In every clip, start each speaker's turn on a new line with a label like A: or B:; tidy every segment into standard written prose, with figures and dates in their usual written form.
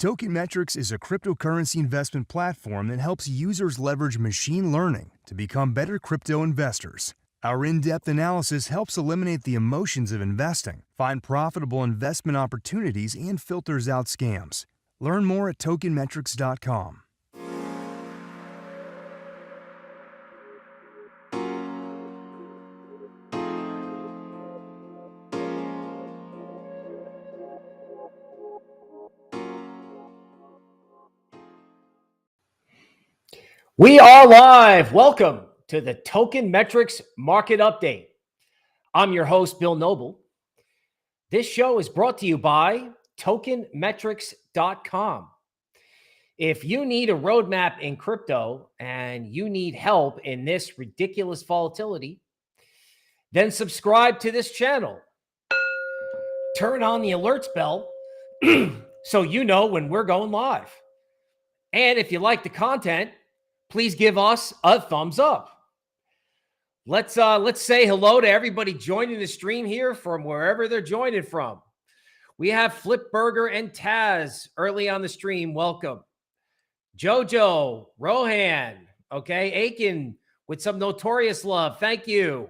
A: Token Metrics is a cryptocurrency investment platform that helps users leverage machine learning to become better crypto investors. Our in-depth analysis helps eliminate the emotions of investing, find profitable investment opportunities, and filters out scams. Learn more at tokenmetrics.com.
B: We are live. Welcome to the Token Metrics Market Update. I'm your host, Bill Noble. This show is brought to you by tokenmetrics.com. If you need a roadmap in crypto and you need help in this ridiculous volatility, then subscribe to this channel. Turn on the alerts bell so you know when we're going live. And if you like the content, please give us a thumbs up. Let's say hello to everybody joining the stream here from wherever they're joining from. We have Flipburger and Taz early on the stream. Welcome. Jojo, Rohan, okay, Aiken with some notorious love. Thank you.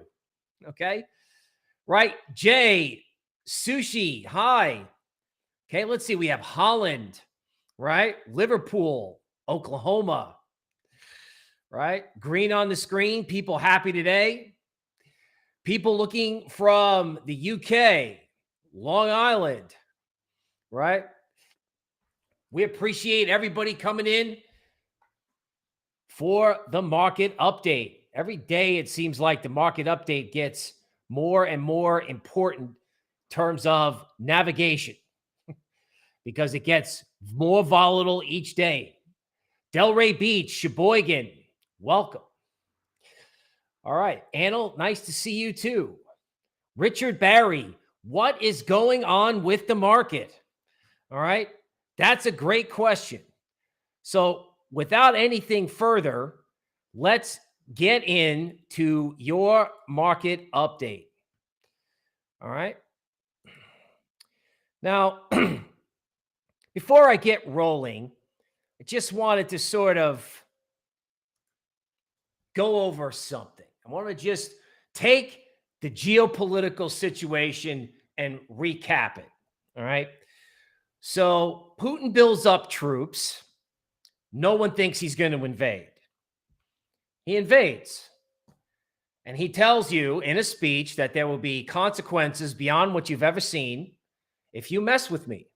B: Okay. Right. Jay, Sushi, hi. Okay, let's see. We have Holland, right? Liverpool, Oklahoma. Right? Green on the screen. People happy today. People looking from the UK, Long Island. Right? We appreciate everybody coming in for the market update. Every day it seems like the market update gets more and more important in terms of navigation because it gets more volatile each day. Delray Beach, Sheboygan. Welcome. All right. Anil, nice to see you too. Richard Barry, what is going on with the market? All right. That's a great question. So without anything further, let's get into your market update. All right. Now, before I get rolling, I just wanted to sort of go over something. I want to just take the geopolitical situation and recap it. All right. So Putin builds up troops. No one thinks he's going to invade. He invades. And he tells you in a speech that there will be consequences beyond what you've ever seen if you mess with me.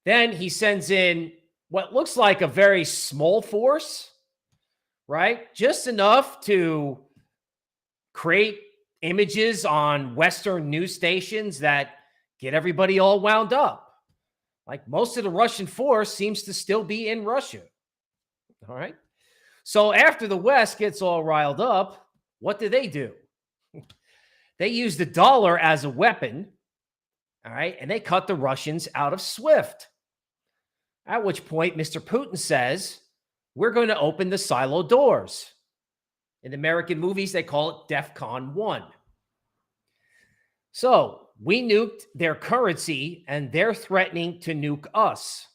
B: Then he sends in what looks like a very small force, right? Just enough to create images on Western news stations that get everybody all wound up. Like most of the Russian force seems to still be in Russia. All right. So after the West gets all riled up, what do? They use the dollar as a weapon. All right. And they cut the Russians out of SWIFT. At which point, Mr. Putin says, we're going to open the silo doors. In American movies, they call it DEFCON 1. So we nuked their currency and they're threatening to nuke us.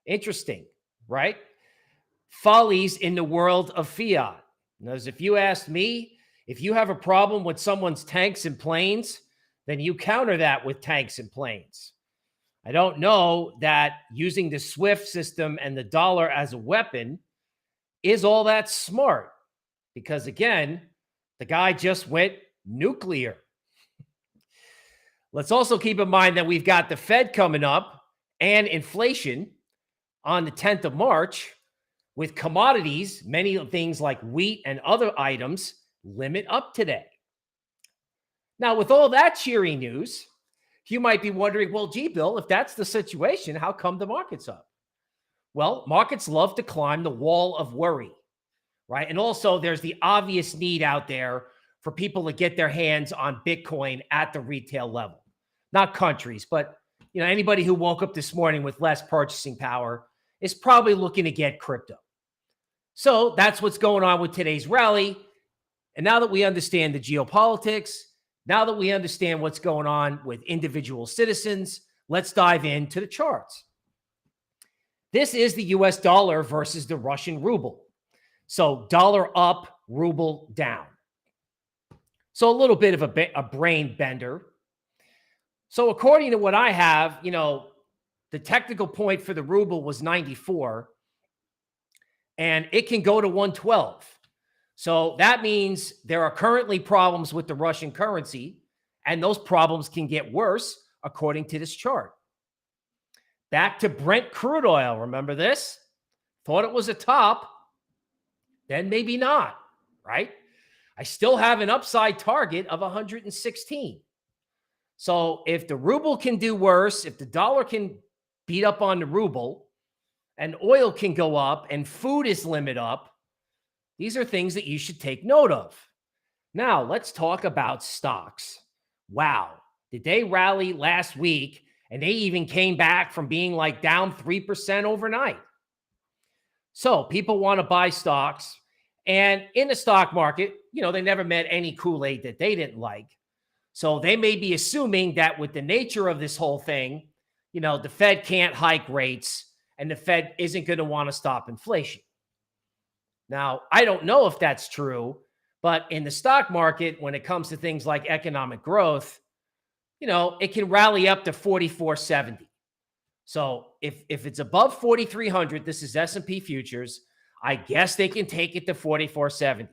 B: Interesting, right? Follies in the world of fiat. Now, if you asked me, if you have a problem with someone's tanks and planes, then you counter that with tanks and planes. I don't know that using the SWIFT system and the dollar as a weapon is all that smart because, again, the guy just went nuclear. Let's also keep in mind that we've got the Fed coming up and inflation on the 10th of March with commodities, many things like wheat and other items, limit up today. Now, with all that cheery news, you might be wondering, well, gee, Bill, if that's the situation, how come the market's up? Well, markets love to climb the wall of worry, right? And also there's the obvious need out there for people to get their hands on Bitcoin at the retail level. Not countries, but anybody who woke up this morning with less purchasing power is probably looking to get crypto. So that's what's going on with today's rally. And now that we understand the geopolitics, now that we understand what's going on with individual citizens, let's dive into the charts. This is the US dollar versus the Russian ruble. So dollar up, ruble down. So a little bit of a brain bender. So according to what I have, the technical point for the ruble was 94, and it can go to 112. So that means there are currently problems with the Russian currency, and those problems can get worse according to this chart. Back to Brent crude oil. Remember this? Thought it was a top, then maybe not, right? I still have an upside target of 116. So if the ruble can do worse, if the dollar can beat up on the ruble, and oil can go up, and food is limit up, these are things that you should take note of. Now, let's talk about stocks. Wow. Did they rally last week? And they even came back from being like down 3% overnight. So people want to buy stocks. And in the stock market, they never met any Kool-Aid that they didn't like. So they may be assuming that with the nature of this whole thing, the Fed can't hike rates and the Fed isn't going to want to stop inflation. Now, I don't know if that's true, but in the stock market, when it comes to things like economic growth, it can rally up to 4470. So if it's above 4,300, this is S&P futures, I guess they can take it to 4470.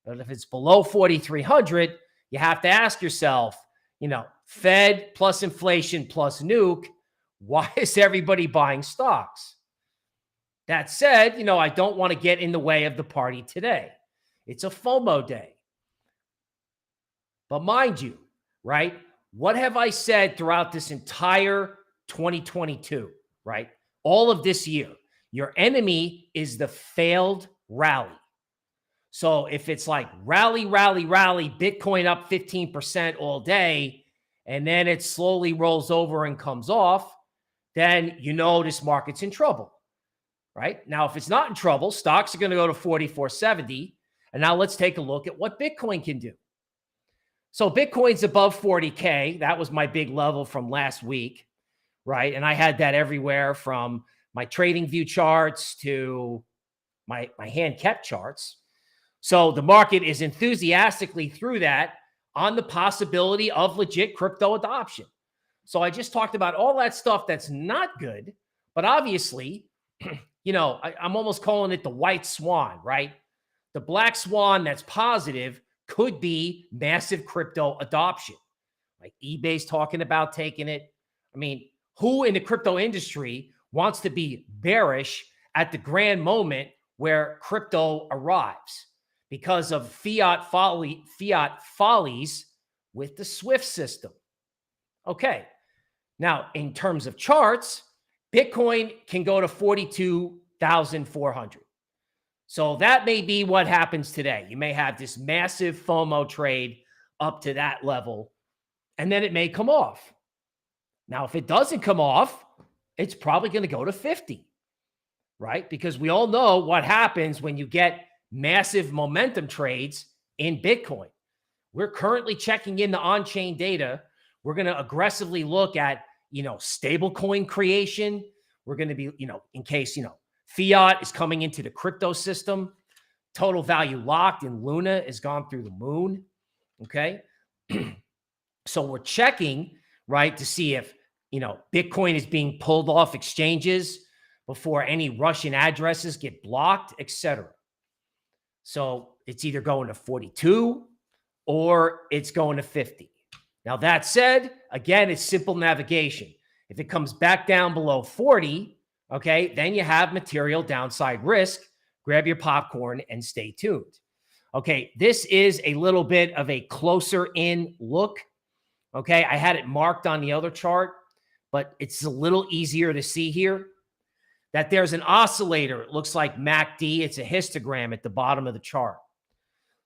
B: But if it's below 4,300, you have to ask yourself, Fed plus inflation plus nuke, why is everybody buying stocks? That said, I don't want to get in the way of the party today. It's a FOMO day. But mind you, right? What have I said throughout this entire 2022, right? All of this year, your enemy is the failed rally. So if it's like rally, Bitcoin up 15% all day, and then it slowly rolls over and comes off, then this market's in trouble, right? Now, if it's not in trouble, stocks are going to go to 4470. And now let's take a look at what Bitcoin can do. So Bitcoin's above 40K. That was my big level from last week, right? And I had that everywhere from my trading view charts to my hand kept charts. So the market is enthusiastically through that on the possibility of legit crypto adoption. So I just talked about all that stuff that's not good, but obviously, I'm almost calling it the white swan, right? The black swan that's positive could be massive crypto adoption. Like eBay's talking about taking it. I mean, who in the crypto industry wants to be bearish at the grand moment where crypto arrives because of fiat follies with the SWIFT system? Okay. Now, in terms of charts, Bitcoin can go to 42,400. So that may be what happens today. You may have this massive FOMO trade up to that level, and then it may come off. Now, if it doesn't come off, it's probably going to go to 50, right? Because we all know what happens when you get massive momentum trades in Bitcoin. We're currently checking in the on-chain data. We're going to aggressively look at, stablecoin creation. We're going to be, in case, fiat is coming into the crypto system. Total value locked in Luna has gone through the moon. Okay. So we're checking, right, to see if, Bitcoin is being pulled off exchanges before any Russian addresses get blocked, etc. So it's either going to 42 or it's going to 50. Now, that said, again, it's simple navigation. If it comes back down below 40, okay, then you have material downside risk. Grab your popcorn and stay tuned. Okay, this is a little bit of a closer in look. Okay, I had it marked on the other chart, but it's a little easier to see here that there's an oscillator. It looks like MACD. It's a histogram at the bottom of the chart.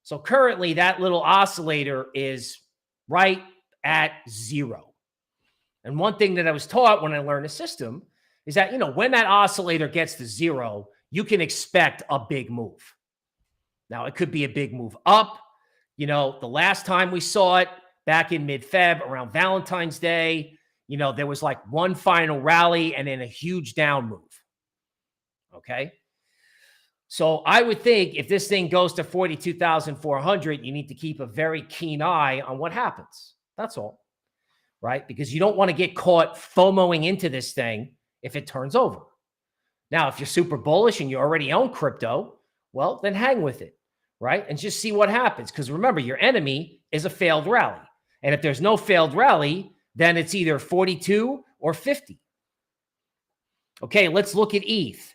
B: So currently that little oscillator is right at 0. And one thing that I was taught when I learned the system is that, when that oscillator gets to 0, you can expect a big move. Now, it could be a big move up. The last time we saw it back in mid-Feb around Valentine's Day, there was like one final rally and then a huge down move. Okay. So I would think if this thing goes to 42,400, you need to keep a very keen eye on what happens. That's all, right? Because you don't want to get caught FOMOing into this thing if it turns over. Now, if you're super bullish and you already own crypto, well, then hang with it, right? And just see what happens. Because remember, your enemy is a failed rally. And if there's no failed rally, then it's either 42 or 50. Okay, let's look at ETH.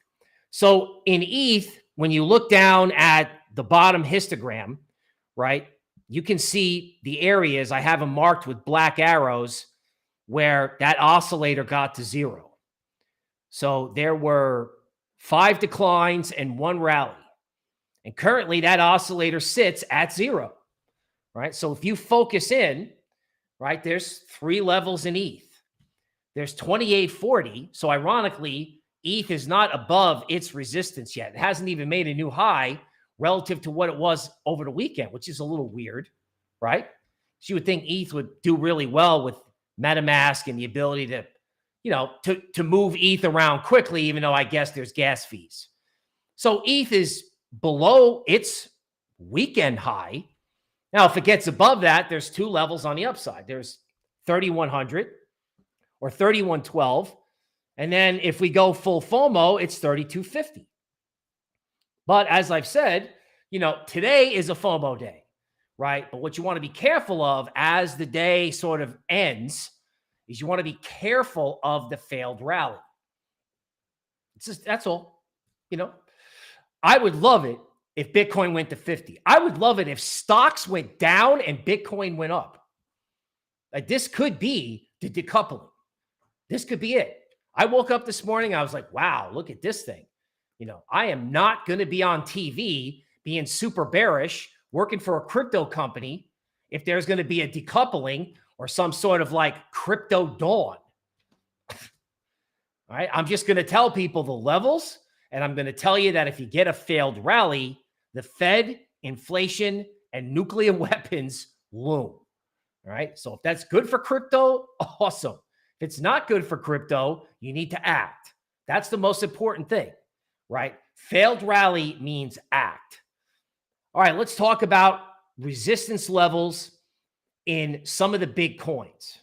B: So in ETH, when you look down at the bottom histogram, right, you can see the areas. I have them marked with black arrows where that oscillator got to zero. So there were 5 declines and 1 rally. And currently that oscillator sits at 0, right? So if you focus in, right, there's 3 levels in ETH. There's 2840. So ironically, ETH is not above its resistance yet. It hasn't even made a new high relative to what it was over the weekend, which is a little weird, right? So you would think ETH would do really well with MetaMask and the ability to, to move ETH around quickly, even though I guess there's gas fees. So ETH is below its weekend high. Now, if it gets above that, there's 2 levels on the upside. There's 3,100 or 3,112. And then if we go full FOMO, it's 3,250. But as I've said, today is a FOMO day, right? But what you want to be careful of as the day sort of ends is you want to be careful of the failed rally. It's just, that's all. I would love it if Bitcoin went to 50. I would love it if stocks went down and Bitcoin went up. Like, this could be the decoupling. This could be it. I woke up this morning, I was like, wow, look at this thing. I am not going to be on TV being super bearish, working for a crypto company if there's going to be a decoupling or some sort of like crypto dawn. All right. I'm just going to tell people the levels, and I'm going to tell you that if you get a failed rally, the Fed, inflation, and nuclear weapons loom. All right. So if that's good for crypto, awesome. If it's not good for crypto, you need to act. That's the most important thing, right? Failed rally means act. All right, let's talk about resistance levels in some of the big coins.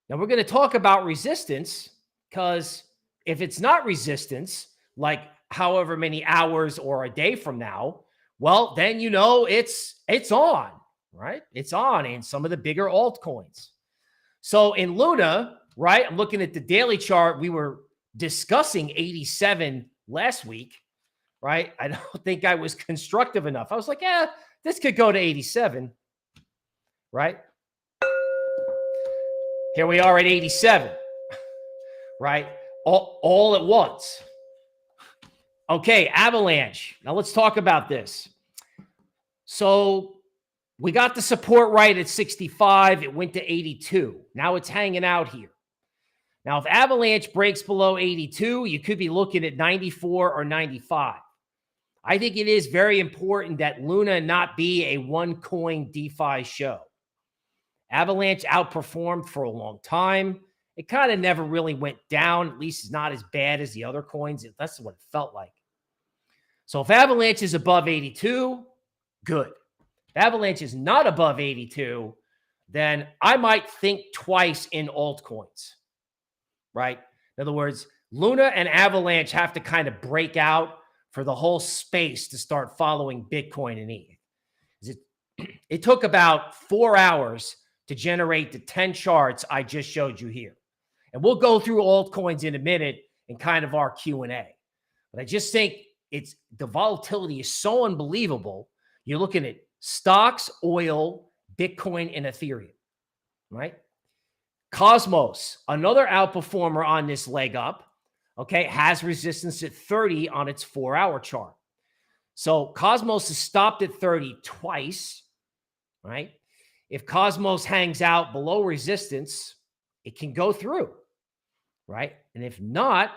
B: Now, we're going to talk about resistance because if it's not resistance, like however many hours or a day from now, well, then it's on, right? It's on in some of the bigger altcoins. So in Luna, right, I'm looking at the daily chart. We were discussing 87 last week, right? I don't think I was constructive enough. I was like, yeah, this could go to 87, right? Here we are at 87, right? All at once. Okay, Avalanche. Now let's talk about this. So we got the support right at 65. It went to 82. Now it's hanging out here. Now, if Avalanche breaks below 82, you could be looking at 94 or 95. I think it is very important that Luna not be a one-coin DeFi show. Avalanche outperformed for a long time. It kind of never really went down. At least it's not as bad as the other coins. That's what it felt like. So if Avalanche is above 82, good. If Avalanche is not above 82, then I might think twice in altcoins, right? In other words, Luna and Avalanche have to kind of break out for the whole space to start following Bitcoin and ETH. It took about 4 hours to generate the 10 charts I just showed you here. And we'll go through altcoins in a minute in kind of our Q&A. But I just think the volatility is so unbelievable. You're looking at stocks, oil, Bitcoin, and Ethereum, right? Cosmos, another outperformer on this leg up, okay, has resistance at 30 on its 4-hour chart. So Cosmos has stopped at 30 twice, right? If Cosmos hangs out below resistance, it can go through, right? And if not,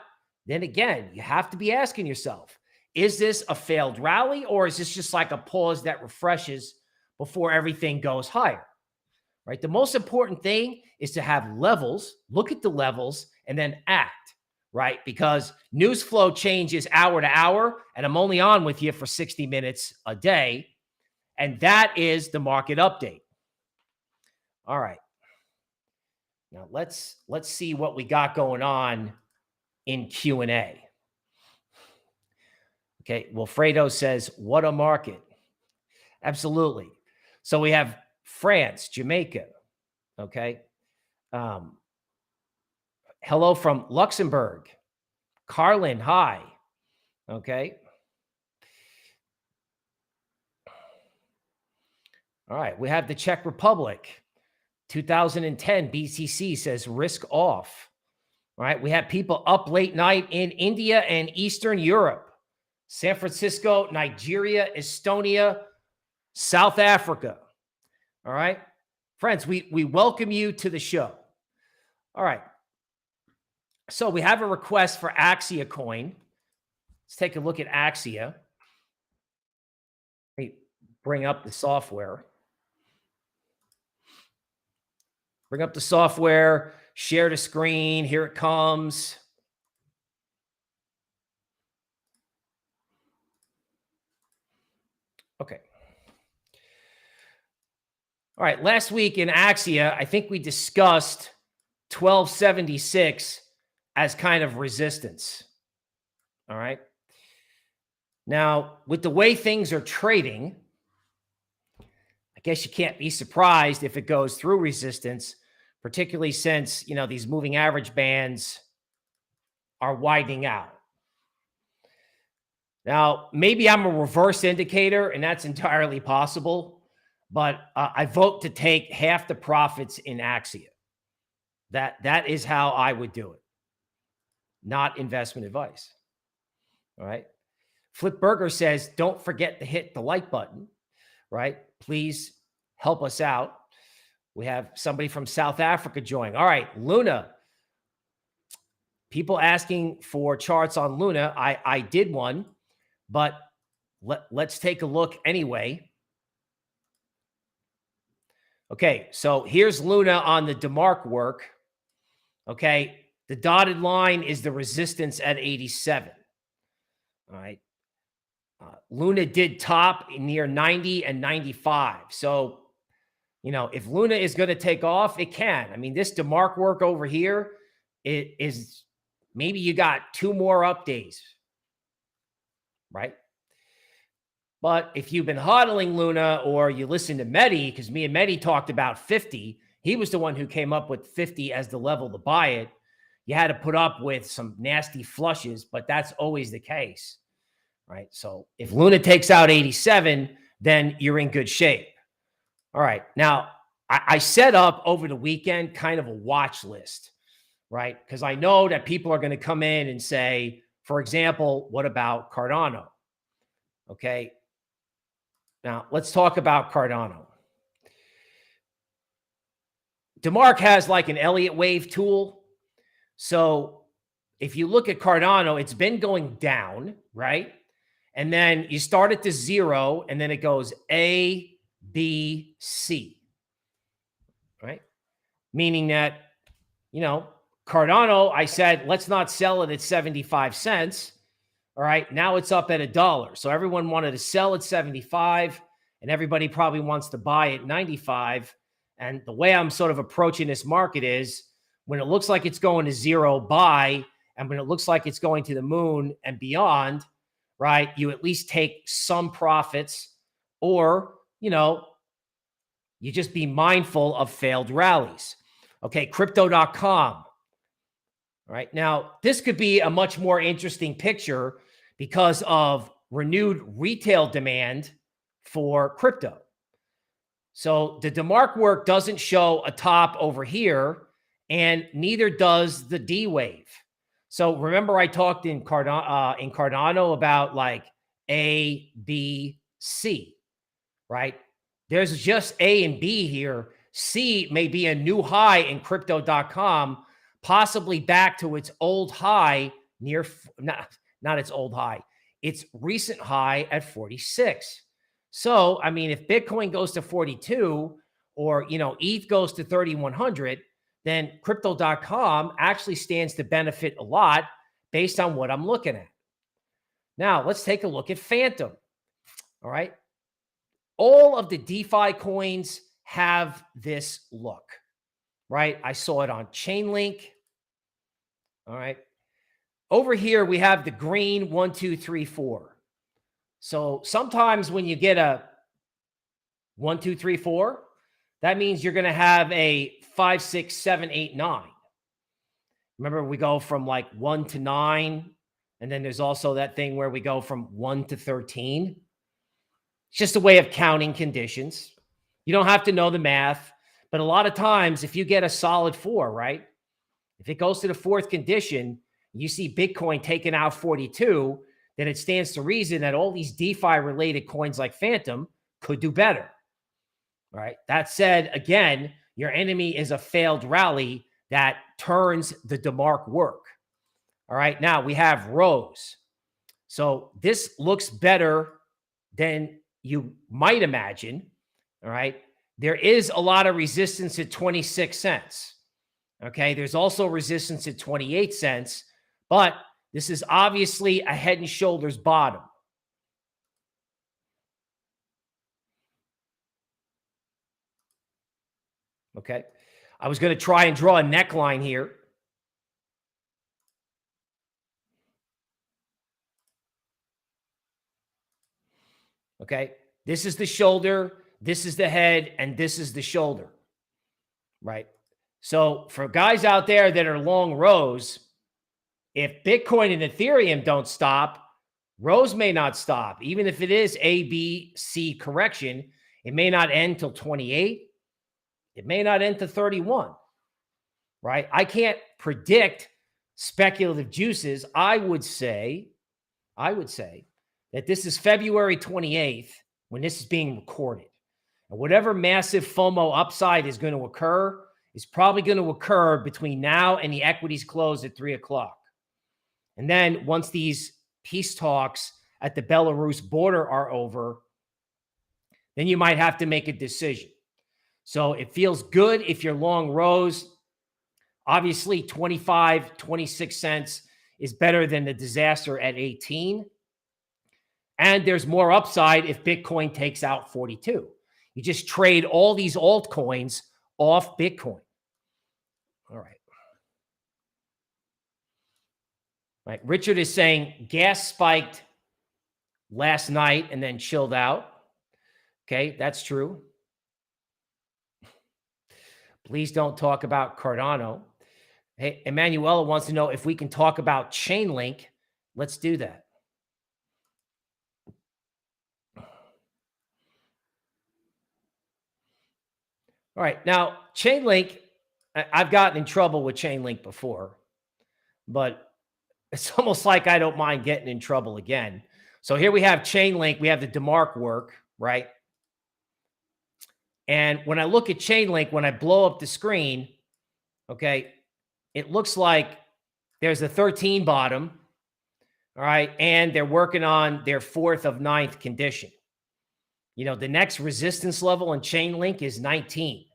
B: then again, you have to be asking yourself, is this a failed rally or is this just like a pause that refreshes before everything goes higher, right? The most important thing is to have levels, look at the levels, and then act, right? Because news flow changes hour to hour, and I'm only on with you for 60 minutes a day. And that is the market update. All right. Now let's see what we got going on in Q&A. Okay, Wilfredo says, what a market. Absolutely. So we have France, Jamaica. Okay. Hello from Luxembourg. Carlin, hi. Okay. All right. We have the Czech Republic. 2010 BCC says risk off. All right. We have people up late night in India and Eastern Europe, San Francisco, Nigeria, Estonia, South Africa. All right. Friends, we welcome you to the show. All right. So we have a request for Axia coin. Let's take a look at Axia. Let me bring up the software. Bring up the software, share the screen. Here it comes. Okay. All right. Last week in Axia, I think we discussed 1276 as kind of resistance. All right. Now, with the way things are trading, I guess you can't be surprised if it goes through resistance, particularly since, these moving average bands are widening out. Now, maybe I'm a reverse indicator, and that's entirely possible, but I vote to take half the profits in Axia. That is how I would do it. Not investment advice. All right. Flip Burger says, don't forget to hit the like button, right? Please help us out. We have somebody from South Africa joining. All right, Luna. People asking for charts on Luna. I did one, but let's take a look anyway. Okay, so here's Luna on the DeMark work. Okay, the dotted line is the resistance at 87. All right. Luna did top near 90 and 95. So, if Luna is going to take off, it can. I mean, this DeMark work over here, it is maybe you got 2 more up days, right? But if you've been hodling Luna or you listen to Mehdi, because me and Mehdi talked about 50, he was the one who came up with 50 as the level to buy it. You had to put up with some nasty flushes, but that's always the case, right? So if Luna takes out 87, then you're in good shape. All right. Now, I set up over the weekend kind of a watch list, right? Because I know that people are going to come in and say, for example, what about Cardano? Okay. Now, let's talk about Cardano. DeMark has like an Elliott wave tool. So if you look at Cardano, it's been going down, right? And then you start at the 0, and then it goes A, B, C, right? Meaning that, Cardano, I said, let's not sell it at 75 cents. All right. Now it's up at $1. So everyone wanted to sell at 75, and everybody probably wants to buy at 95. And the way I'm sort of approaching this market is when it looks like it's going to 0, buy. And when it looks like it's going to the moon and beyond, right, you at least take some profits, or, you just be mindful of failed rallies. Okay, crypto.com. All right, now this could be a much more interesting picture because of renewed retail demand for crypto. So the DeMark work doesn't show a top over here, and neither does the D wave. So remember I talked in Cardano about like A, B, C, right? There's just A and B here. C may be a new high in crypto.com, possibly back to its old high near, not its old high, its recent high at 46. So, I mean, if Bitcoin goes to 42, or, ETH goes to 3,100, then crypto.com actually stands to benefit a lot based on what I'm looking at. Now, let's take a look at Phantom. All right. All of the DeFi coins have this look, right? I saw it on Chainlink. All right. Over here, we have the green 1, 2, 3, 4. So sometimes when you get a 1, 2, 3, 4, that means you're going to have a 5, 6, 7, 8, 9. Remember, we go from like 1 to 9. And then there's also that thing where we go from 1 to 13. It's just a way of counting conditions. You don't have to know the math. But a lot of times, if you get a solid 4, right? If it goes to the fourth condition, you see Bitcoin taking out 42, then it stands to reason that all these DeFi-related coins like Phantom could do better. All right. That said, again, your enemy is a failed rally that turns the DeMark work. All right. Now we have Rose. So this looks better than you might imagine. All right. There is a lot of resistance at 26 cents. Okay. There's also resistance at 28 cents, but this is obviously a head and shoulders bottom. Okay. I was going to try and draw a neckline here. Okay. This is the shoulder. This is the head, and this is the shoulder. Right. So for guys out there that are long Rose, if Bitcoin and Ethereum don't stop, Rose may not stop. Even if it is A, B, C correction, it may not end till 28. It may not end to 31, right? I can't predict speculative juices. I would say that this is February 28th when this is being recorded. And whatever massive FOMO upside is going to occur is probably going to occur between now and the equities close at 3 o'clock. And then once these peace talks at the Belarus border are over, then you might have to make a decision. So it feels good if you're long Rose. Obviously, 25, 26 cents is better than the disaster at 18. And there's more upside if Bitcoin takes out 42. You just trade all these altcoins off Bitcoin. All right. Right. Richard is saying gas spiked last night and then chilled out. Okay, that's true. Please don't talk about Cardano. Hey, Emanuela wants to know if we can talk about Chainlink. Let's do that. All right. Now, Chainlink, I've gotten in trouble with Chainlink before, but it's almost like I don't mind getting in trouble again. So here we have Chainlink. We have the DeMark work, right? And when I look at Chainlink, when I blow up the screen, okay, it looks like there's a 13 bottom, all right, and they're working on their 4th of 9th condition. You know, the next resistance level in Chainlink is 19.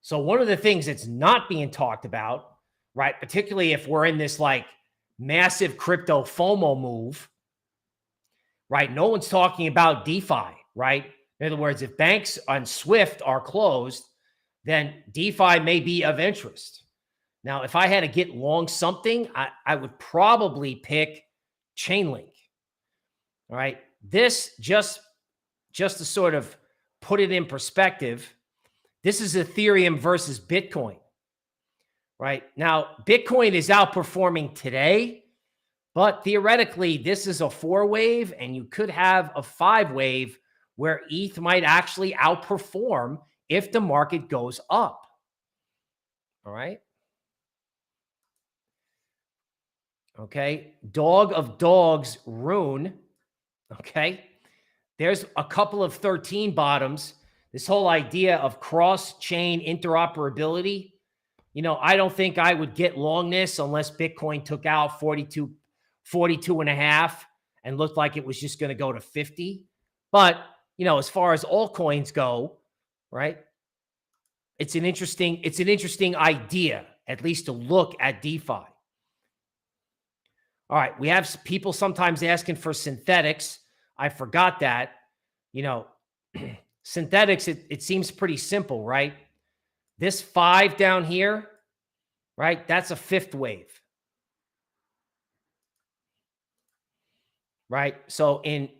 B: So one of the things that's not being talked about, right, particularly if we're in this like massive crypto FOMO move, right, no one's talking about DeFi, right? In other words, if banks on Swift are closed, then DeFi may be of interest. Now, if I had to get long something, I would probably pick Chainlink. All right. This just to sort of put it in perspective, this is Ethereum versus Bitcoin. Right. Now, Bitcoin is outperforming today, but theoretically, this is a 4-wave, and you could have a 5-wave where ETH might actually outperform if the market goes up. All right. Okay. Dog of dogs, Rune. Okay. There's a couple of 13 bottoms. This whole idea of cross-chain interoperability. You know, I don't think I would get long this unless Bitcoin took out 42 and a half and looked like it was just going to go to 50. But, you know, as far as altcoins go, right, it's an interesting idea, at least to look at DeFi. All right, we have people sometimes asking for synthetics. I forgot that. You know, synthetics, it seems pretty simple, right? This 5 down here, right? That's a fifth wave. Right? So in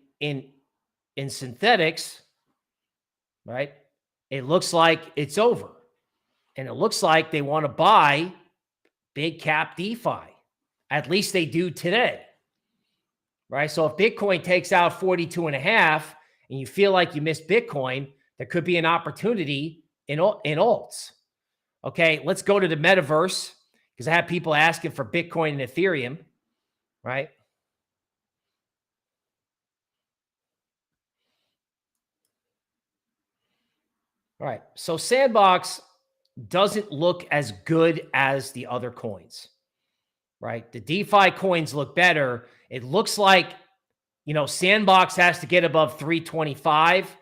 B: synthetics, right? It looks like it's over. And it looks like they want to buy big cap DeFi. At least they do today. Right? So if Bitcoin takes out 42.5 and you feel like you missed Bitcoin, there could be an opportunity in alts. Okay, let's go to the metaverse because I have people asking for Bitcoin and Ethereum, right? All right, so Sandbox doesn't look as good as the other coins, right? The DeFi coins look better. It looks like, you know, Sandbox has to get above 325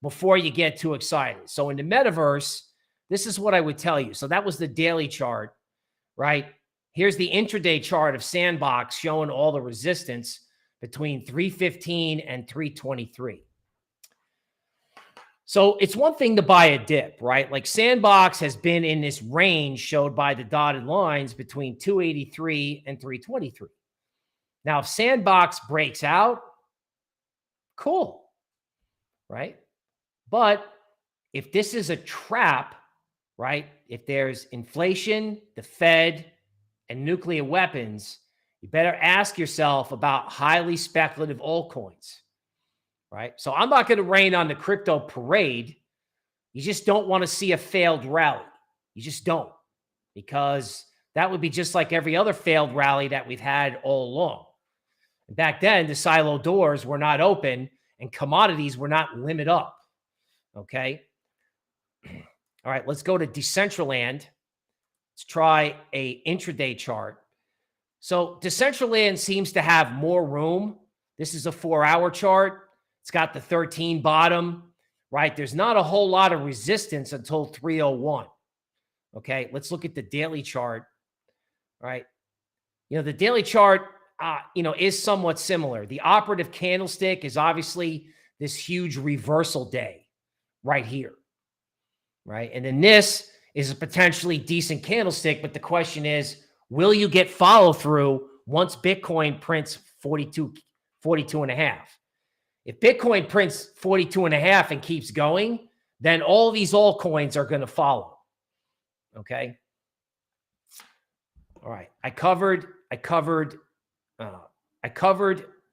B: before you get too excited. So in the metaverse, this is what I would tell you. So that was the daily chart, right? Here's the intraday chart of Sandbox showing all the resistance between 315 and 323. So it's one thing to buy a dip, right? Like Sandbox has been in this range showed by the dotted lines between 283 and 323. Now, if Sandbox breaks out, cool, right? But if this is a trap, right? If there's inflation, the Fed, and nuclear weapons, you better ask yourself about highly speculative altcoins, right? So I'm not going to rain on the crypto parade. You just don't want to see a failed rally. You just don't, because that would be just like every other failed rally that we've had all along. Back then, the silo doors were not open and commodities were not limit up. Okay. All right, let's go to Decentraland. Let's try a intraday chart. So Decentraland seems to have more room. This is a 4-hour chart. It's got the 13 bottom, right? There's not a whole lot of resistance until 301. Okay, let's look at the daily chart. All right. You know, the daily chart, is somewhat similar. The operative candlestick is obviously this huge reversal day right here, right? And then this is a potentially decent candlestick, but the question is, will you get follow through once Bitcoin prints 42.5? If Bitcoin prints 42.5 and keeps going, then all these altcoins are going to follow. Okay. All right. I covered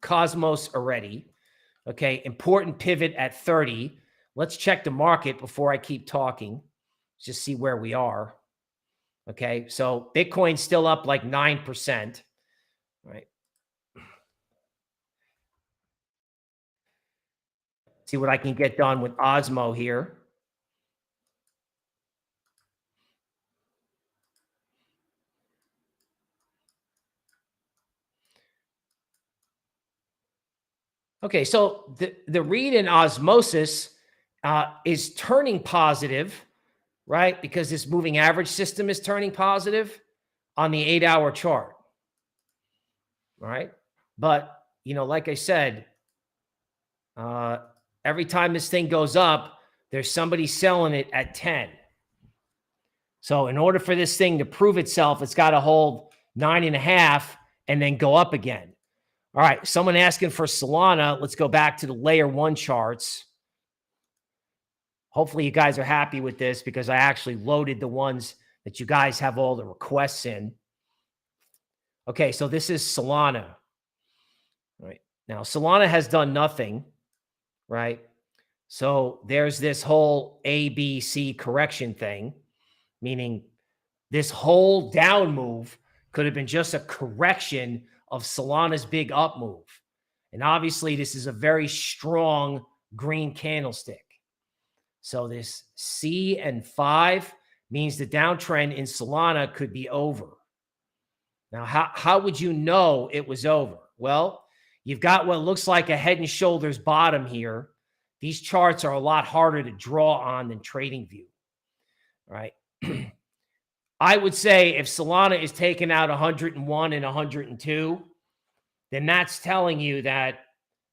B: Cosmos already. Okay. Important pivot at 30. Let's check the market before I keep talking. Just see where we are. Okay. So Bitcoin's still up like 9%. Right. See what I can get done with Osmo here. Okay, so the read in osmosis is turning positive, right? Because this moving average system is turning positive on the 8-hour chart, right? But, like I said, every time this thing goes up, there's somebody selling it at 10. So in order for this thing to prove itself, it's got to hold 9.5 and then go up again. All right, someone asking for Solana. Let's go back to the layer 1 charts. Hopefully you guys are happy with this because I actually loaded the ones that you guys have all the requests in. Okay, so this is Solana. All right, now Solana has done nothing, right? So there's this whole ABC correction thing, meaning this whole down move could have been just a correction of Solana's big up move. And obviously this is a very strong green candlestick. So this C and 5 means the downtrend in Solana could be over. Now, how would you know it was over? Well, you've got what looks like a head and shoulders bottom here. These charts are a lot harder to draw on than TradingView. All right. I would say if Solana is taking out 101 and 102, then that's telling you that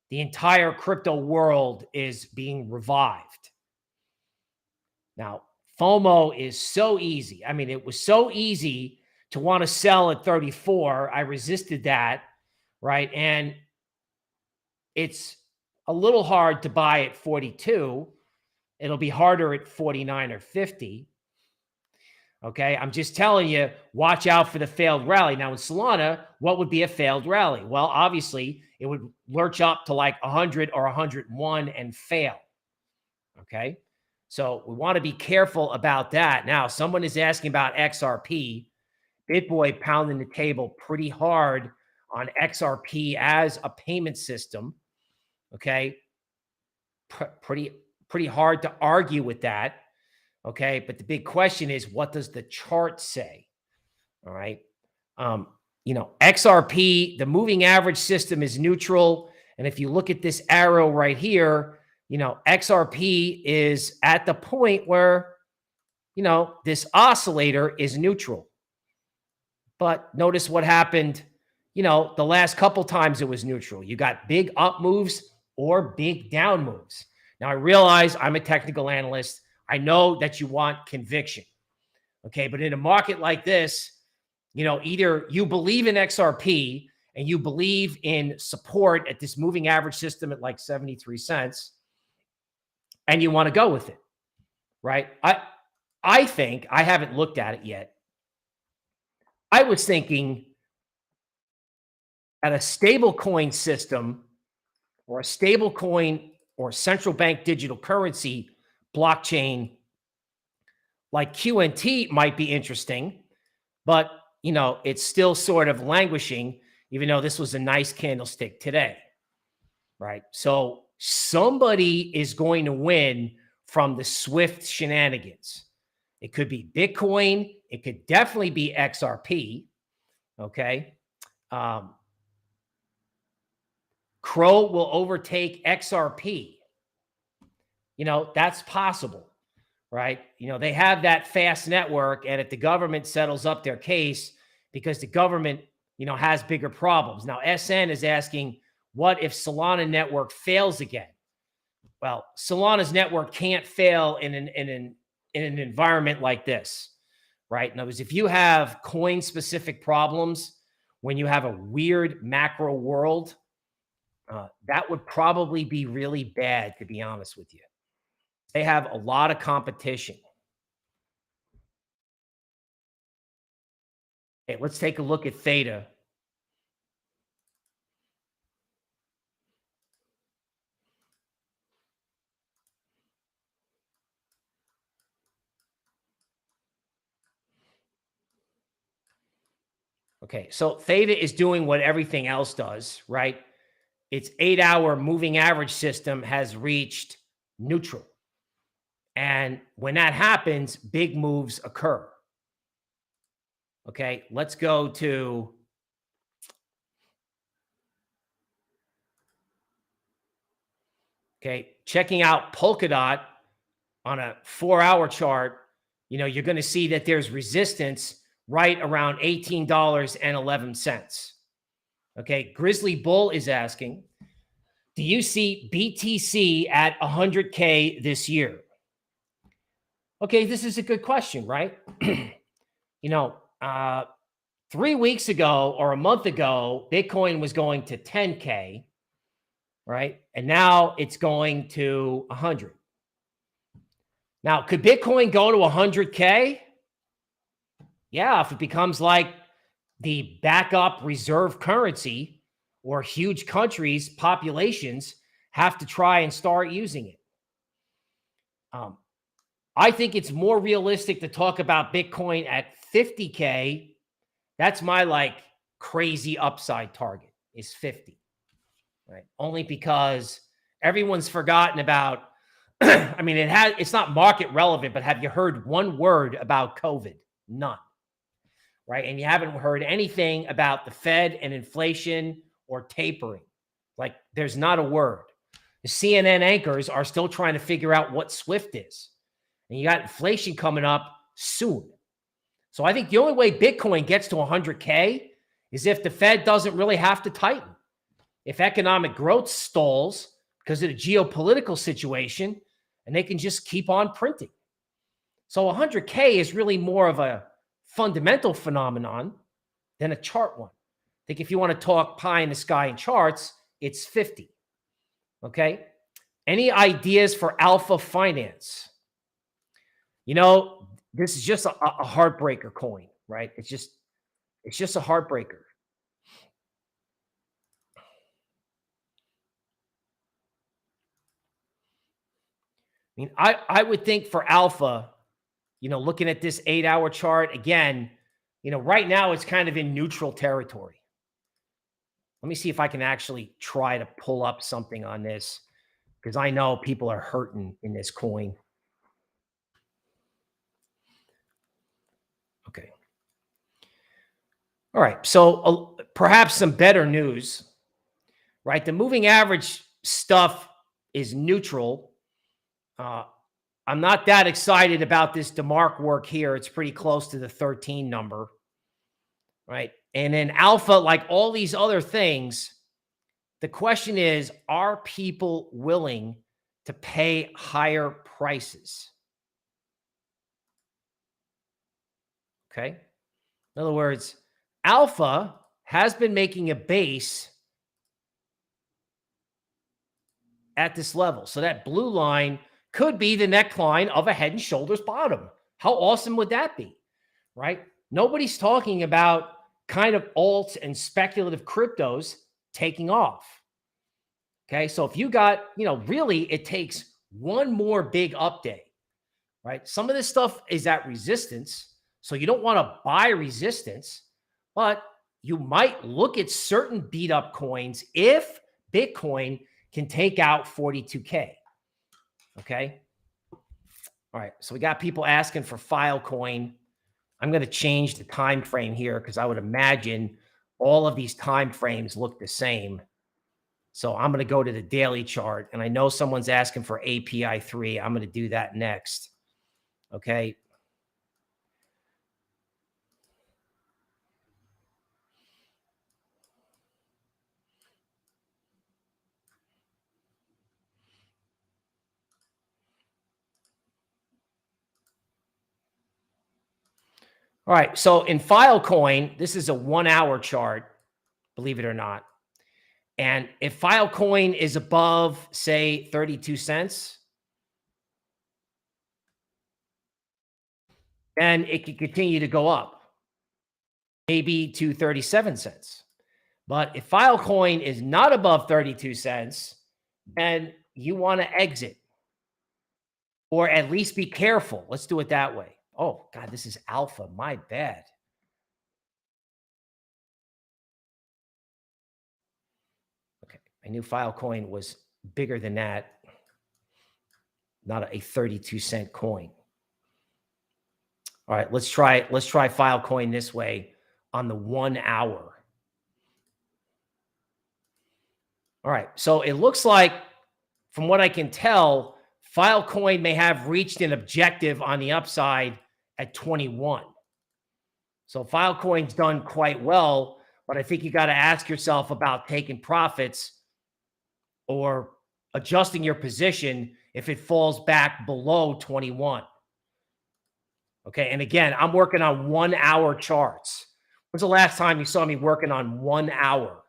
B: the entire crypto world is being revived. Now, FOMO is so easy. I mean, it was so easy to want to sell at 34. I resisted that, right? And it's a little hard to buy at 42. It'll be harder at 49 or 50. Okay, I'm just telling you, watch out for the failed rally. Now, in Solana, what would be a failed rally? Well, obviously, it would lurch up to like 100 or 101 and fail. Okay, so we want to be careful about that. Now, someone is asking about XRP. BitBoy pounding the table pretty hard on XRP as a payment system. Okay, pretty hard to argue with that. Okay, but the big question is, what does the chart say? All right. XRP, the moving average system is neutral. And if you look at this arrow right here, XRP is at the point where, this oscillator is neutral. But notice what happened, the last couple times it was neutral. You got big up moves or big down moves. Now, I realize I'm a technical analyst. I know that you want conviction, okay? But in a market like this, either you believe in XRP and you believe in support at this moving average system at like 73 cents, and you want to go with it, right? I think, I haven't looked at it yet. I was thinking at a stable coin system or a stable coin or central bank digital currency blockchain like QNT might be interesting, but it's still sort of languishing, even though this was a nice candlestick today, right? So somebody is going to win from the Swift shenanigans. It could be Bitcoin. It could definitely be XRP. Okay. Crow will overtake XRP. That's possible, right? They have that fast network, and if the government settles up their case, because the government, has bigger problems. Now, SN is asking, what if Solana network fails again? Well, Solana's network can't fail in an environment like this, right? In other words, if you have coin-specific problems, when you have a weird macro world, that would probably be really bad, to be honest with you. They have a lot of competition. Okay, let's take a look at Theta. Okay, so Theta is doing what everything else does, right? Its 8-hour moving average system has reached neutral. And when that happens, big moves occur. Okay, let's go to checking out Polkadot on a 4-hour chart. You're going to see that there's resistance right around $18.11. Okay, Grizzly Bull is asking, do you see BTC at 100K this year? Okay, this is a good question, right? 3 weeks ago or a month ago, Bitcoin was going to 10K, right? And now it's going to 100. Now, could Bitcoin go to 100K? Yeah, if it becomes like the backup reserve currency, or huge countries, populations have to try and start using it. I think it's more realistic to talk about Bitcoin at 50K. That's my crazy upside target, is 50, right? Only because everyone's forgotten about, I mean, it's not market relevant, but have you heard one word about COVID? None, right? And you haven't heard anything about the Fed and inflation or tapering. There's not a word. The CNN anchors are still trying to figure out what Swift is. And you got inflation coming up soon. So I think the only way Bitcoin gets to 100K is if the Fed doesn't really have to tighten. If economic growth stalls because of the geopolitical situation, and they can just keep on printing. So 100K is really more of a fundamental phenomenon than a chart one. I think if you want to talk pie in the sky and charts, it's 50. Okay. Any ideas for Alpha Finance? You know, this is just a heartbreaker coin, right? It's just a heartbreaker. I mean, I would think for Alpha, you know, looking at this 8-hour chart again, you know, right now it's kind of in neutral territory. Let me see if I can actually try to pull up something on this, because I know people are hurting in this coin. Okay. All right. So perhaps some better news, right? The moving average stuff is neutral. I'm not that excited about this DeMark work here. It's pretty close to the 13 number, right? And then Alpha, like all these other things, the question is, are people willing to pay higher prices? Okay. In other words, Alpha has been making a base at this level. So that blue line could be the neckline of a head and shoulders bottom. How awesome would that be, right? Nobody's talking about kind of alts and speculative cryptos taking off. Okay, so if you got, you know, really it takes one more big update, right? Some of this stuff is at resistance, so you don't want to buy resistance, but you might look at certain beat up coins if Bitcoin can take out 42K. Okay. All right. So we got people asking for Filecoin. I'm going to change the time frame here because I would imagine all of these time frames look the same. So I'm going to go to the daily chart, and I know someone's asking for API 3. I'm going to do that next. Okay. All right. So in Filecoin, this is a 1-hour chart, believe it or not. And if Filecoin is above, say, 32 cents, then it can continue to go up, maybe to 37 cents. But if Filecoin is not above 32 cents, then you want to exit, or at least be careful. Let's do it that way. Oh, God, this is Alpha. My bad. Okay, I knew Filecoin was bigger than that. Not a 32-cent coin. All right, let's try Filecoin this way on the 1 hour. All right, so it looks like, from what I can tell, Filecoin may have reached an objective on the upside at 21. So Filecoin's done quite well, but I think you got to ask yourself about taking profits or adjusting your position if it falls back below 21. Okay, and again, I'm working on 1-hour charts. When's the last time you saw me working on 1 hour?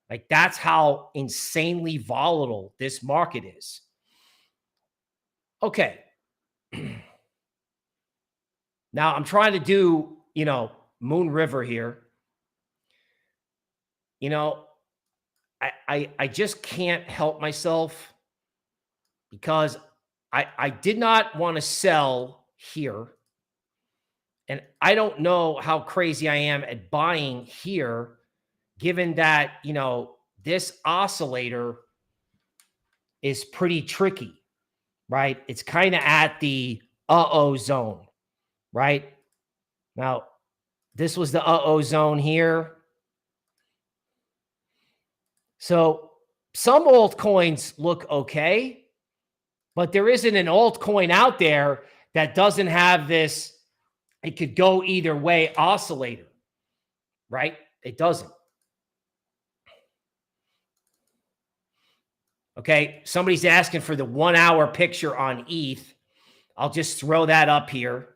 B: Like, that's how insanely volatile this market is. Okay. Now I'm trying to do, you know, Moon River here. You know, I just can't help myself because I did not want to sell here. And I don't know how crazy I am at buying here, given that, you know, this oscillator is pretty tricky, right? It's kind of at the uh-oh zone, right? Now, this was the uh-oh zone here. So some altcoins look okay, but there isn't an altcoin out there that doesn't have this it could go either way oscillator, right? It doesn't. Okay, somebody's asking for the 1 hour picture on ETH. I'll just throw that up here.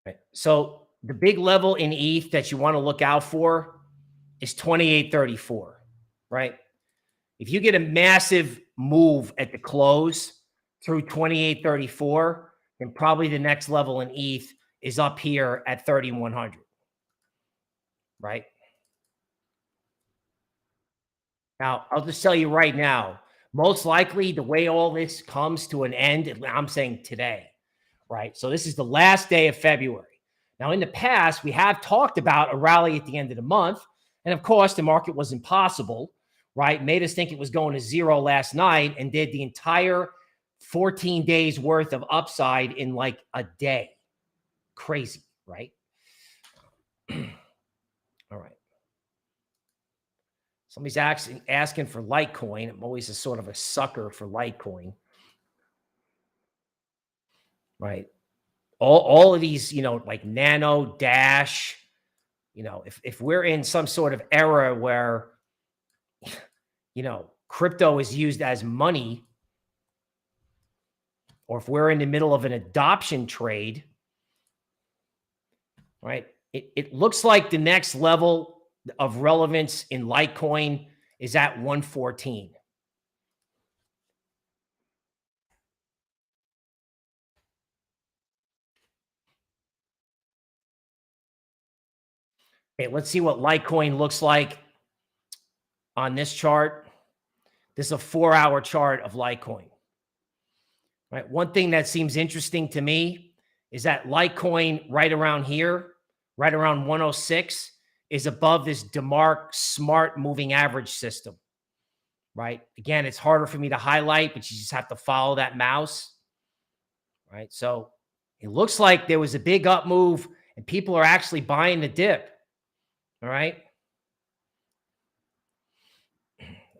B: Right. So the big level in ETH that you want to look out for is 2834, right? If you get a massive move at the close through 2834, then probably the next level in ETH is up here at 3100, right? Now, I'll just tell you right now, most likely the way all this comes to an end, I'm saying today, right? So this is the last day of February. Now, in the past, we have talked about a rally at the end of the month. And of course, the market was impossible, right? Made us think it was going to zero last night and did the entire 14 days worth of upside in like a day. Crazy, right? All right. Somebody's asking for Litecoin. I'm always a sort of a sucker for Litecoin, right? All of these, like Nano, Dash, if we're in some sort of era where, crypto is used as money, or if we're in the middle of an adoption trade, right? It looks like the next level of relevance in Litecoin is at 114. Okay, let's see what Litecoin looks like on this chart. This is a 4-hour chart of Litecoin. Right? One thing that seems interesting to me is that Litecoin right around here, right around 106, is above this DeMark smart moving average system. Right? Again, it's harder for me to highlight, but you just have to follow that mouse. Right? So it looks like there was a big up move and people are actually buying the dip. All right.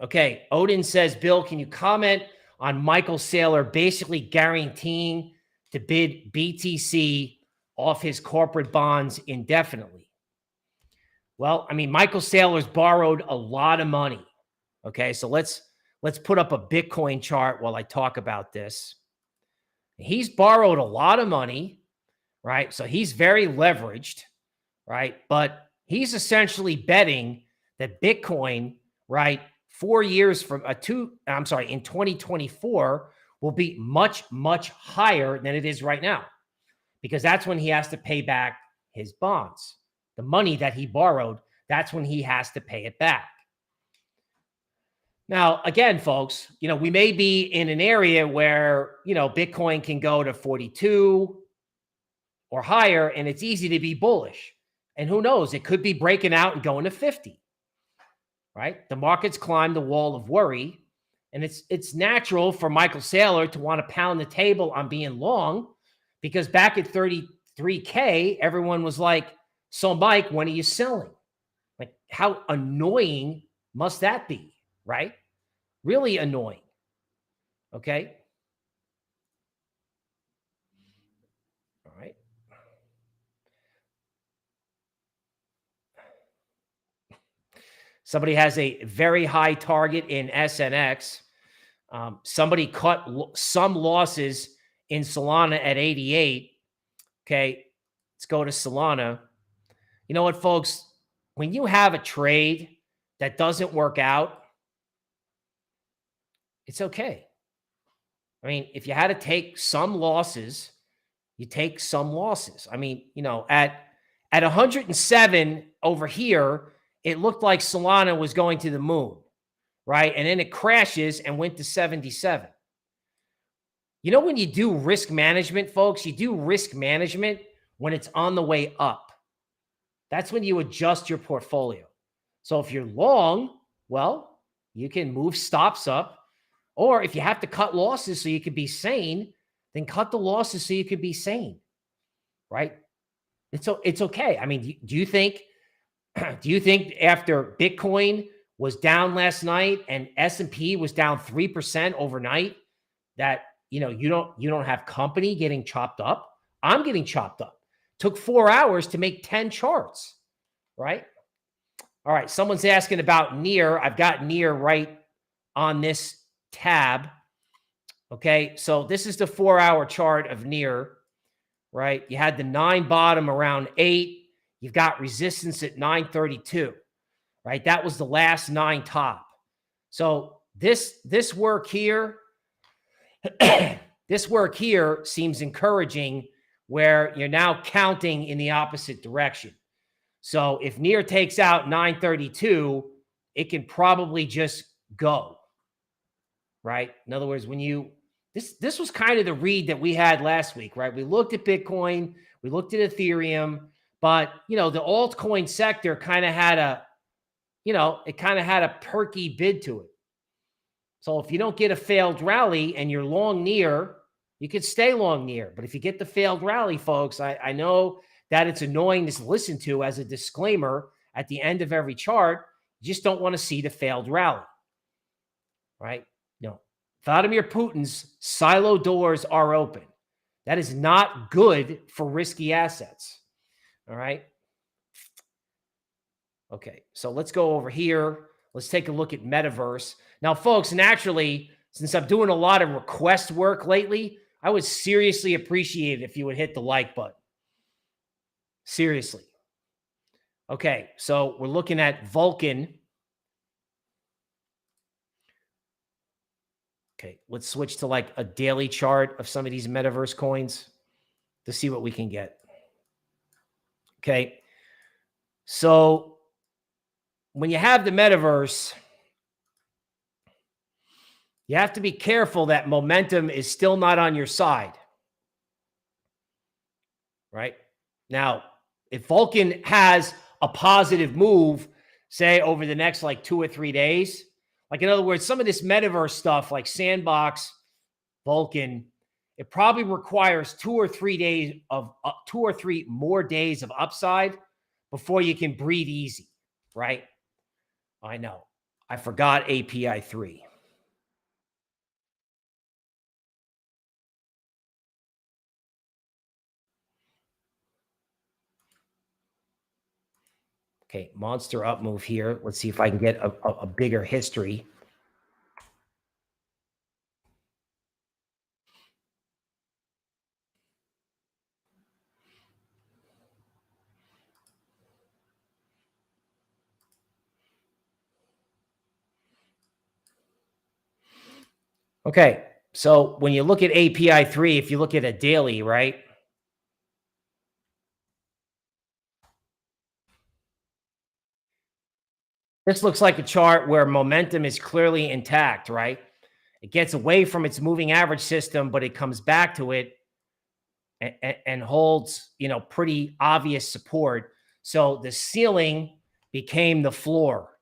B: Okay. Odin says, Bill, can you comment on Michael Saylor basically guaranteeing to bid BTC off his corporate bonds indefinitely? Well, I mean, Michael Saylor's borrowed a lot of money. Okay. So let's put up a Bitcoin chart while I talk about this. He's borrowed a lot of money, right? So he's very leveraged, right? But he's essentially betting that Bitcoin, right, 4 years from in 2024 will be much, much higher than it is right now, because that's when he has to pay back his bonds. The money that he borrowed, that's when he has to pay it back. Now, again, folks, we may be in an area where, Bitcoin can go to 42 or higher, and it's easy to be bullish. And who knows, it could be breaking out and going to 50, right? The market's climbed the wall of worry, and it's natural for Michael Saylor to want to pound the table on being long, because back at 33K, everyone was like, so Mike, when are you selling? Like, how annoying must that be, right? Really annoying. Okay. All right. Somebody has a very high target in SNX. Somebody cut some losses in Solana at 88. Okay. Let's go to Solana. You know what, folks? When you have a trade that doesn't work out, it's okay. I mean, if you had to take some losses, you take some losses. I mean, at 107 over here, it looked like Solana was going to the moon, right? And then it crashes and went to 77. When you do risk management, folks, you do risk management when it's on the way up. That's when you adjust your portfolio. So if you're long, well, you can move stops up. Or if you have to cut losses so you can be sane, then cut the losses so you can be sane, right? It's okay. I mean, do you think after Bitcoin was down last night and S&P was down 3% overnight, that, you know, you don't have company getting chopped up. I'm getting chopped up. Took 4 hours to make 10 charts, right? All right, someone's asking about near. I've got near right on this tab. Okay, so this is the 4-hour chart of near, right? You had the 9 bottom around 8. You've got resistance at 932, right? That was the last 9 top. So this work here, this work here seems encouraging, where you're now counting in the opposite direction. So if near takes out 932, it can probably just go, right? In other words, when you, this was kind of the read that we had last week, right? We looked at Bitcoin, we looked at Ethereum, but, you know, the altcoin sector kind of had a, you know, it kind of had a perky bid to it. So if you don't get a failed rally and you're long near, you could stay long near. But if you get the failed rally, folks, I know that it's annoying to listen to as a disclaimer at the end of every chart. You just don't want to see the failed rally, right? No. Vladimir Putin's silo doors are open. That is not good for risky assets, all right? Okay, so let's go over here. Let's take a look at Metaverse. Now, folks, naturally, since I'm doing a lot of request work lately, I would seriously appreciate it if you would hit the like button. Seriously. Okay, so we're looking at Vulcan. Okay, let's switch to like a daily chart of some of these Metaverse coins to see what we can get. Okay, so when you have the Metaverse, you have to be careful that momentum is still not on your side, right? Now, if Vulcan has a positive move, say over the next like 2 or 3 days, like in other words, some of this Metaverse stuff like Sandbox, Vulcan, it probably requires 2 or 3 days of 2 or 3 more days of upside before you can breathe easy, right? I know. I forgot API 3. Okay, monster up move here. Let's see if I can get a bigger history. Okay, so when you look at API 3, if you look at a daily, right? This looks like a chart where momentum is clearly intact, right? It gets away from its moving average system, but it comes back to it and holds, you know, pretty obvious support. So the ceiling became the floor.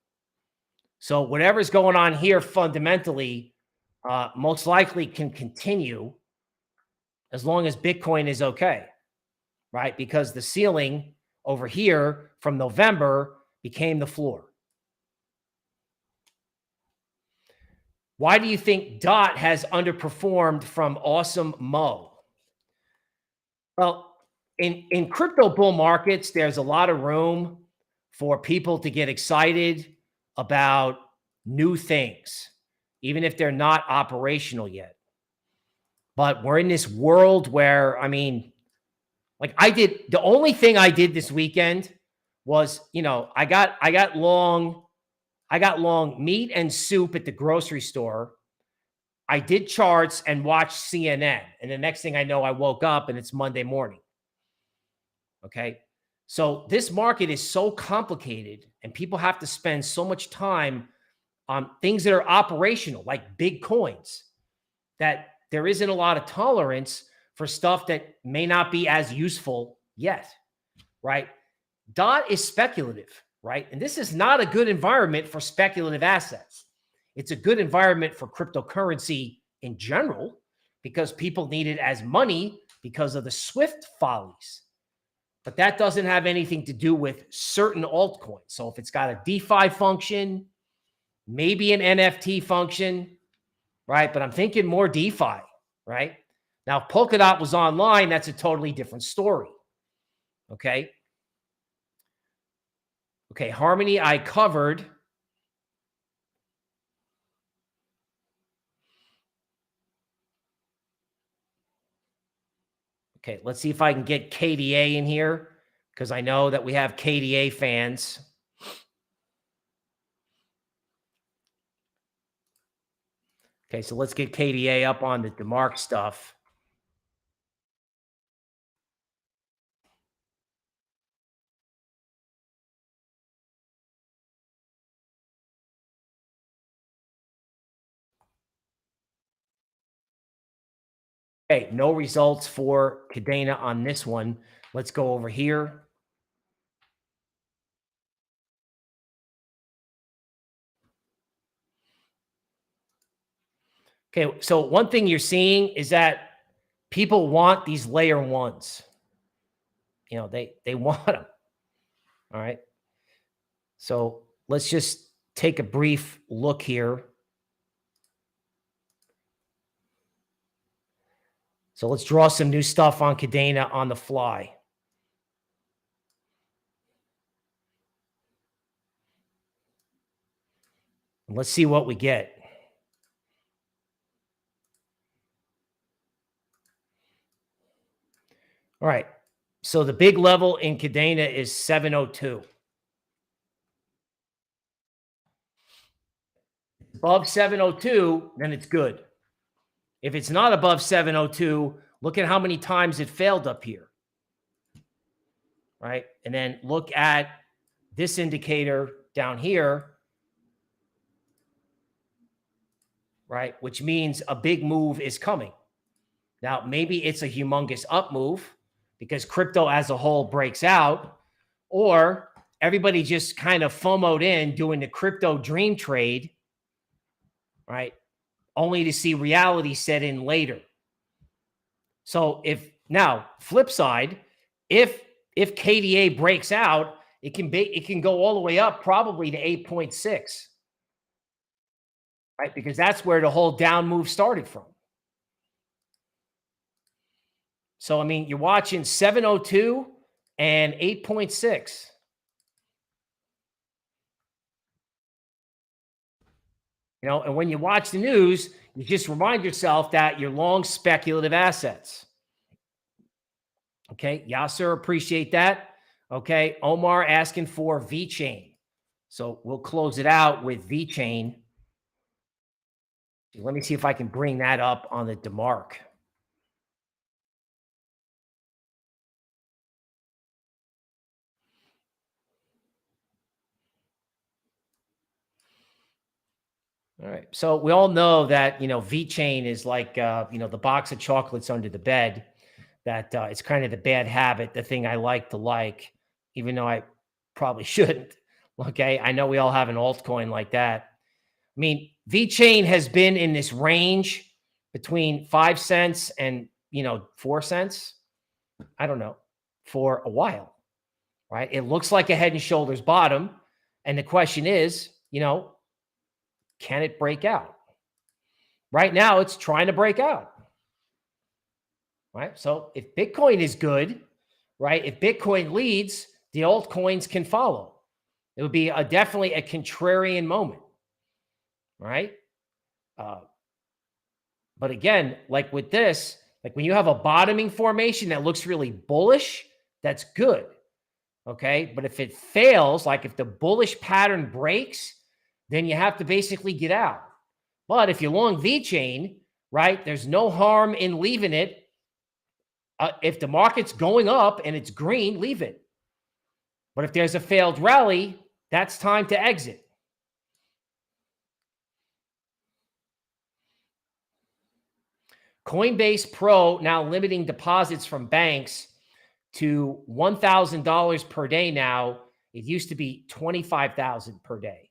B: So whatever's going on here fundamentally most likely can continue as long as Bitcoin is okay, right? Because the ceiling over here from November became the floor. Why do you think DOT has underperformed from Awesome Mo? Well, in crypto bull markets, there's a lot of room for people to get excited about new things, even if they're not operational yet. But we're in this world where, I mean, like the only thing I did this weekend was, you know, I got long meat and soup at the grocery store. I did charts and watched CNN. And the next thing I know, I woke up and it's Monday morning. Okay. So this market is so complicated and people have to spend so much time on things that are operational, like big coins, that there isn't a lot of tolerance for stuff that may not be as useful yet, right? DOT is speculative, right? And this is not a good environment for speculative assets. It's a good environment for cryptocurrency in general because people need it as money because of the Swift follies. But that doesn't have anything to do with certain altcoins. So if it's got a DeFi function, maybe an NFT function, right? But I'm thinking more DeFi, right? Now, if Polkadot was online, that's a totally different story. Okay. Okay. Harmony, I covered. Okay. Let's see if I can get KDA in here, because I know that we have KDA fans. Okay. So let's get KDA up on the DeMark stuff. Okay, no results for Cadena on this one. Let's go over here. Okay, so one thing you're seeing is that people want these layer ones. You know, they want them. All right. So let's just take a brief look here. So let's draw some new stuff on Cadena on the fly. And let's see what we get. All right. So the big level in Cadena is 702. Above 702, then it's good. If it's not above 702, look at how many times it failed up here. Right? And then look at this indicator down here, right? Which means a big move is coming. Now, maybe it's a humongous up move because crypto as a whole breaks out, or everybody just kind of FOMO'd in doing the crypto dream trade, right? Only to see reality set in later. So if now flip side, if KDA breaks out, it can go all the way up probably to 8.6, right? Because that's where the whole down move started from. So I mean, you're watching 702 and 8.6. You know, and when you watch the news, you just remind yourself that you're long speculative assets. Okay, Yasser, appreciate that. Okay, Omar asking for VeChain. So we'll close it out with VeChain. Let me see if I can bring that up on the DeMark. All right. So we all know that, you know, VeChain is like, you know, the box of chocolates under the bed, that it's kind of the bad habit, the thing I like to like, even though I probably shouldn't. Okay. I know we all have an altcoin like that. I mean, VeChain has been in this range between 5 cents and, you know, 4 cents. I don't know, for a while, right? It looks like a head and shoulders bottom. And the question is, you know, can it break out? Right now, it's trying to break out, right? So if Bitcoin is good, right? If Bitcoin leads, the altcoins can follow. It would be definitely a contrarian moment, right? But again, like with this, like when you have a bottoming formation that looks really bullish, that's good, okay? But if it fails, like if the bullish pattern breaks, then you have to basically get out. But if you're long VeChain, right, there's no harm in leaving it. If the market's going up and it's green, leave it. But if there's a failed rally, that's time to exit. Coinbase Pro now limiting deposits from banks to $1,000 per day now. It used to be $25,000 per day.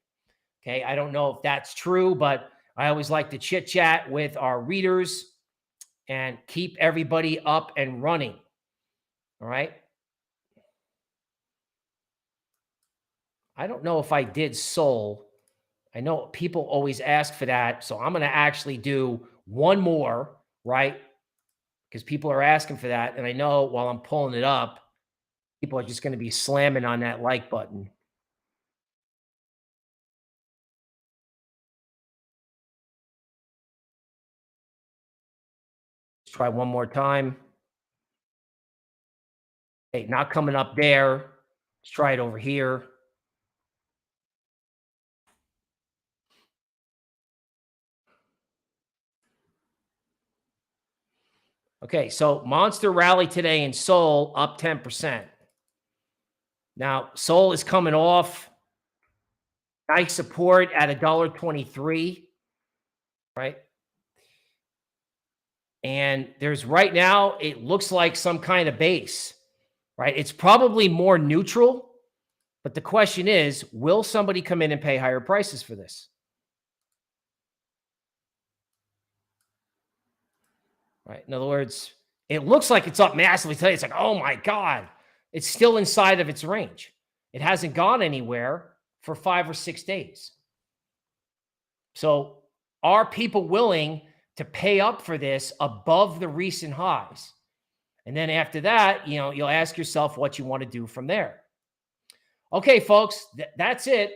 B: Okay, I don't know if that's true, but I always like to chit chat with our readers and keep everybody up and running. All right. I don't know if I did Sol. I know people always ask for that. So I'm going to actually do one more, right? Because people are asking for that. And I know while I'm pulling it up, people are just going to be slamming on that like button. Let's try one more time. Hey, not coming up there. Let's try it over here. Okay, so monster rally today in Sol up 10%. Now, Sol is coming off nice support at $1.23, right? And there's right now, it looks like some kind of base, right? It's probably more neutral, but the question is, will somebody come in and pay higher prices for this? Right? In other words, it looks like it's up massively today. It's like, oh my God, it's still inside of its range. It hasn't gone anywhere for 5 or 6 days. So are people willing to pay up for this above the recent highs? And then after that, you'll ask yourself what you want to do from there. Okay, folks, that's it.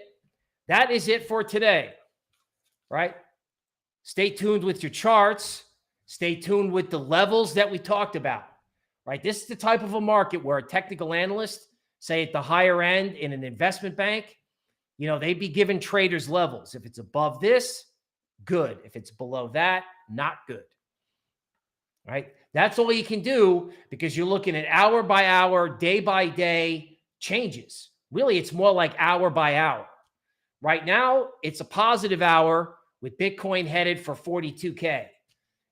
B: That is it for today, right? Stay tuned with your charts. Stay tuned with the levels that we talked about, right? This is the type of a market where a technical analyst, say at the higher end in an investment bank, they'd be giving traders levels. If it's above this, good. If it's below that, not good, right? That's all you can do because you're looking at hour by hour, day by day changes. Really, it's more like hour by hour. Right now, it's a positive hour with Bitcoin headed for 42K.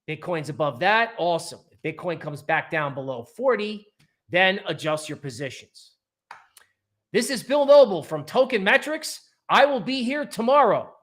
B: Bitcoin's above that, awesome. If Bitcoin comes back down below 40, then adjust your positions. This is Bill Noble from Token Metrics. I will be here tomorrow.